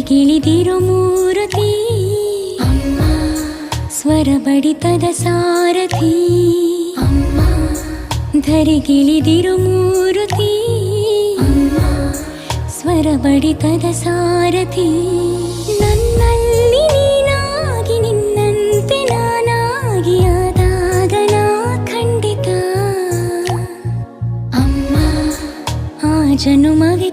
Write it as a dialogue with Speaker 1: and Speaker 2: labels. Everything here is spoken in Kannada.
Speaker 1: ಧರೆಗಿಳಿದಿರು ಮೂರುತಿ ಅಮ್ಮ, ಸ್ವರ ಬಡಿತದ ಸಾರಥಿ ಅಮ್ಮ, ಧರೆಗಿಳಿದಿರು ಮೂರುತಿ ಅಮ್ಮ, ಸ್ವರ ಬಡಿತದ ಸಾರಥಿ. ನನ್ನಲ್ಲಿ ನೀನಾಗಿ ನಿನ್ನಂತೆ ನಾನಾಗಿ ಆದಾಗ ನಾ ಖಂಡಿತ ಅಮ್ಮ, ಆ ಜನುಮವೇ